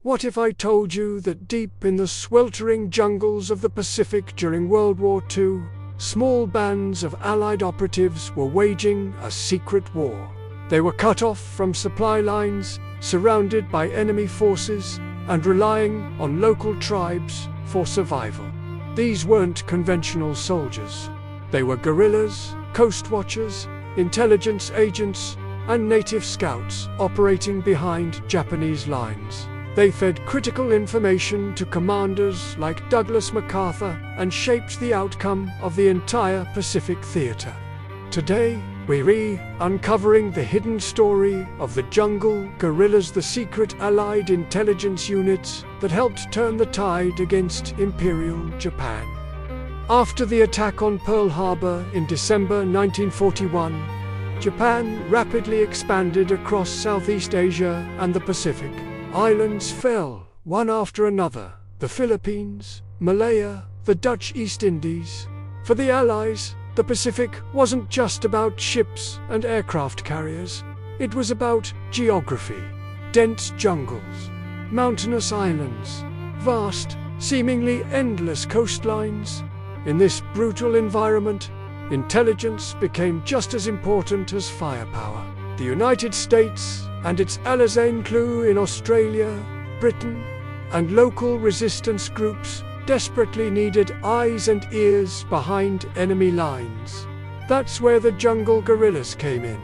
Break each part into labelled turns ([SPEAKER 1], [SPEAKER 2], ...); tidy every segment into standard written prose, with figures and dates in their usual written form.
[SPEAKER 1] What if I told you that deep in the sweltering jungles of the Pacific during World War II, small bands of Allied operatives were waging a secret war? They were cut off from supply lines, surrounded by enemy forces, and relying on local tribes for survival. These weren't conventional soldiers. They were guerrillas, coast watchers, intelligence agents, and native scouts operating behind Japanese lines. They fed critical information to commanders like Douglas MacArthur and shaped the outcome of the entire Pacific Theater. Today, we're uncovering the hidden story of the jungle guerrillas, the secret Allied intelligence units that helped turn the tide against Imperial Japan. After the attack on Pearl Harbor in December 1941, Japan rapidly expanded across Southeast Asia and the Pacific. Islands fell, one after another: the Philippines, Malaya, the Dutch East Indies. For the Allies, the Pacific wasn't just about ships and aircraft carriers. It was about geography. Dense jungles, mountainous islands, vast, seemingly endless coastlines. In this brutal environment, intelligence became just as important as firepower. The United States and its allies in Australia, Britain, and local resistance groups desperately needed eyes and ears behind enemy lines. That's where the jungle guerrillas came in.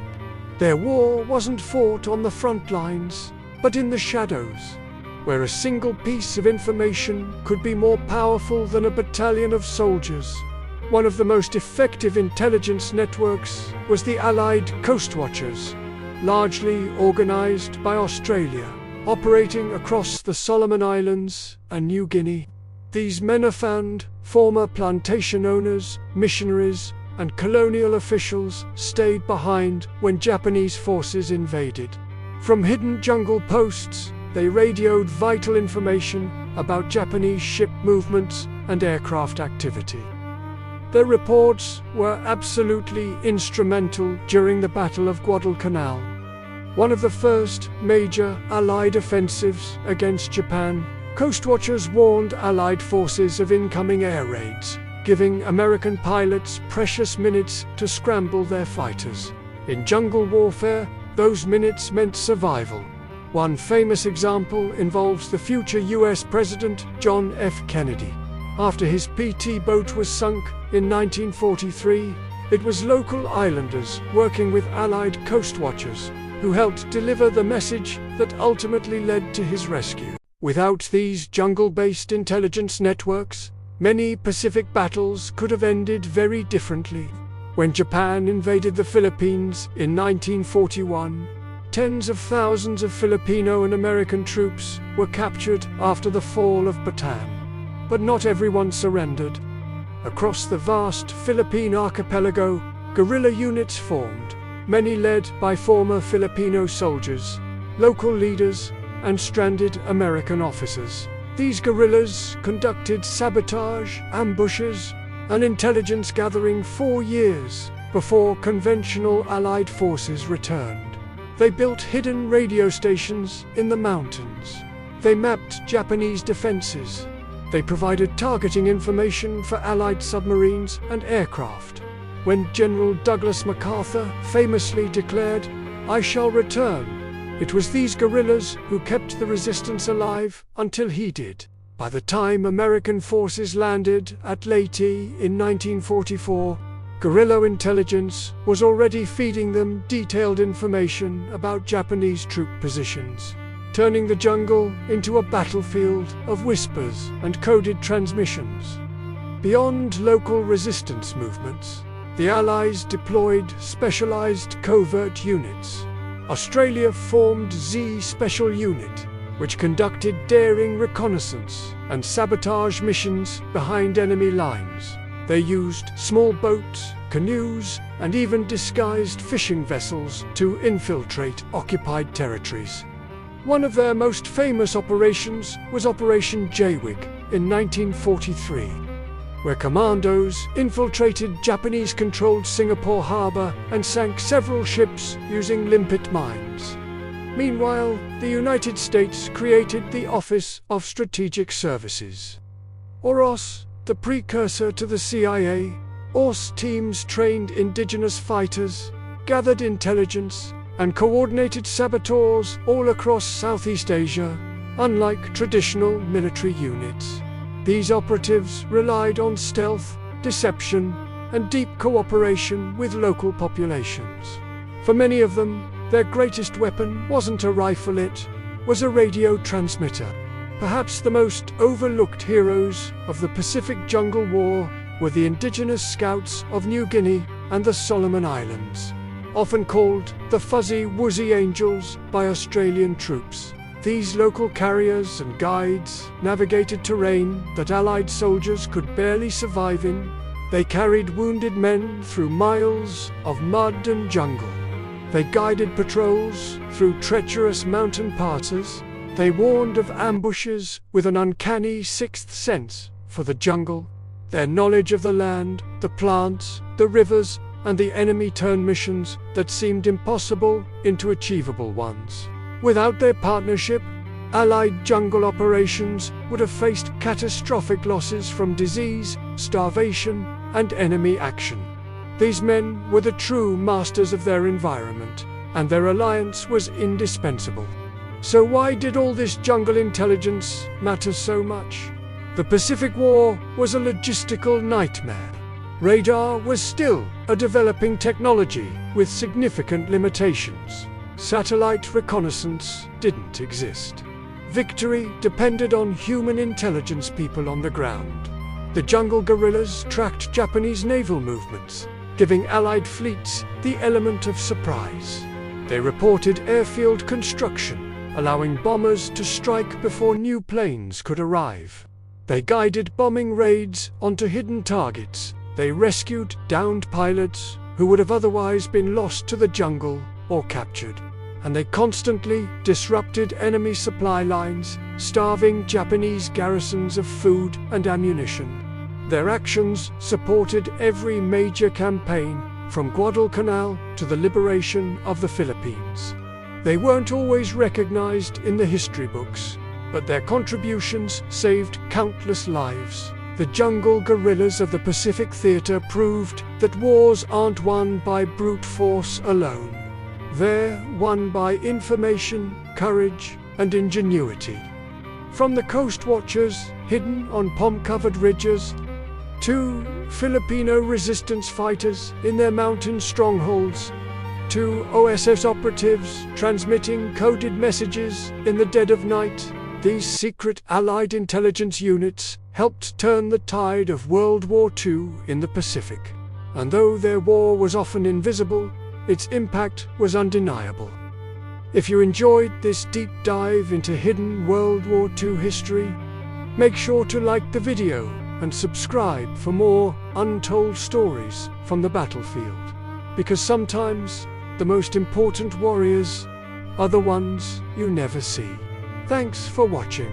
[SPEAKER 1] Their war wasn't fought on the front lines, but in the shadows, where a single piece of information could be more powerful than a battalion of soldiers. One of the most effective intelligence networks was the Allied Coast Watchers, largely organized by Australia, operating across the Solomon Islands and New Guinea. These men found former plantation owners, missionaries, and colonial officials stayed behind when Japanese forces invaded. From hidden jungle posts, they radioed vital information about Japanese ship movements and aircraft activity. Their reports were absolutely instrumental during the Battle of Guadalcanal, one of the first major Allied offensives against Japan. Coast Watchers warned Allied forces of incoming air raids, giving American pilots precious minutes to scramble their fighters. In jungle warfare, those minutes meant survival. One famous example involves the future US President John F. Kennedy. After his PT boat was sunk in 1943, it was local islanders working with Allied Coast Watchers who helped deliver the message that ultimately led to his rescue. Without these jungle-based intelligence networks, many Pacific battles could have ended very differently. When Japan invaded the Philippines in 1941, tens of thousands of Filipino and American troops were captured after the fall of Bataan. But not everyone surrendered. Across the vast Philippine archipelago, guerrilla units formed, many led by former Filipino soldiers, local leaders, and stranded American officers. These guerrillas conducted sabotage, ambushes, and intelligence gathering for years before conventional Allied forces returned. They built hidden radio stations in the mountains. They mapped Japanese defenses. They provided targeting information for Allied submarines and aircraft. When General Douglas MacArthur famously declared, "I shall return," it was these guerrillas who kept the resistance alive until he did. By the time American forces landed at Leyte in 1944, guerrilla intelligence was already feeding them detailed information about Japanese troop positions, turning the jungle into a battlefield of whispers and coded transmissions. Beyond local resistance movements, the Allies deployed specialized covert units. Australia formed Z Special Unit, which conducted daring reconnaissance and sabotage missions behind enemy lines. They used small boats, canoes, and even disguised fishing vessels to infiltrate occupied territories. One of their most famous operations was Operation Jaywig in 1943, where commandos infiltrated Japanese-controlled Singapore harbor and sank several ships using limpet mines. Meanwhile, the United States created the Office of Strategic Services. OSS, the precursor to the CIA. OSS teams trained indigenous fighters, gathered intelligence, and coordinated saboteurs all across Southeast Asia, unlike traditional military units. These operatives relied on stealth, deception, and deep cooperation with local populations. For many of them, their greatest weapon wasn't a rifle, it was a radio transmitter. Perhaps the most overlooked heroes of the Pacific Jungle War were the indigenous scouts of New Guinea and the Solomon Islands, often called the Fuzzy Wuzzy Angels by Australian troops. These local carriers and guides navigated terrain that Allied soldiers could barely survive in. They carried wounded men through miles of mud and jungle. They guided patrols through treacherous mountain passes. They warned of ambushes with an uncanny sixth sense for the jungle. Their knowledge of the land, the plants, the rivers, and the enemy turned missions that seemed impossible into achievable ones. Without their partnership, Allied jungle operations would have faced catastrophic losses from disease, starvation, and enemy action. These men were the true masters of their environment, and their alliance was indispensable. So why did all this jungle intelligence matter so much? The Pacific War was a logistical nightmare. Radar was still a developing technology with significant limitations. Satellite reconnaissance didn't exist. Victory depended on human intelligence people on the ground. The jungle guerrillas tracked Japanese naval movements, giving Allied fleets the element of surprise. They reported airfield construction, allowing bombers to strike before new planes could arrive. They guided bombing raids onto hidden targets. They rescued downed pilots who would have otherwise been lost to the jungle or captured. And they constantly disrupted enemy supply lines, starving Japanese garrisons of food and ammunition. Their actions supported every major campaign, from Guadalcanal to the liberation of the Philippines. They weren't always recognized in the history books, but their contributions saved countless lives. The jungle guerrillas of the Pacific Theater proved that wars aren't won by brute force alone. They're won by information, courage, and ingenuity. From the coast watchers hidden on palm-covered ridges, to Filipino resistance fighters in their mountain strongholds, to OSS operatives transmitting coded messages in the dead of night, these secret Allied intelligence units helped turn the tide of World War II in the Pacific. And though their war was often invisible, its impact was undeniable. If you enjoyed this deep dive into hidden World War II history, make sure to like the video and subscribe for more untold stories from the battlefield. Because sometimes the most important warriors are the ones you never see. Thanks for watching.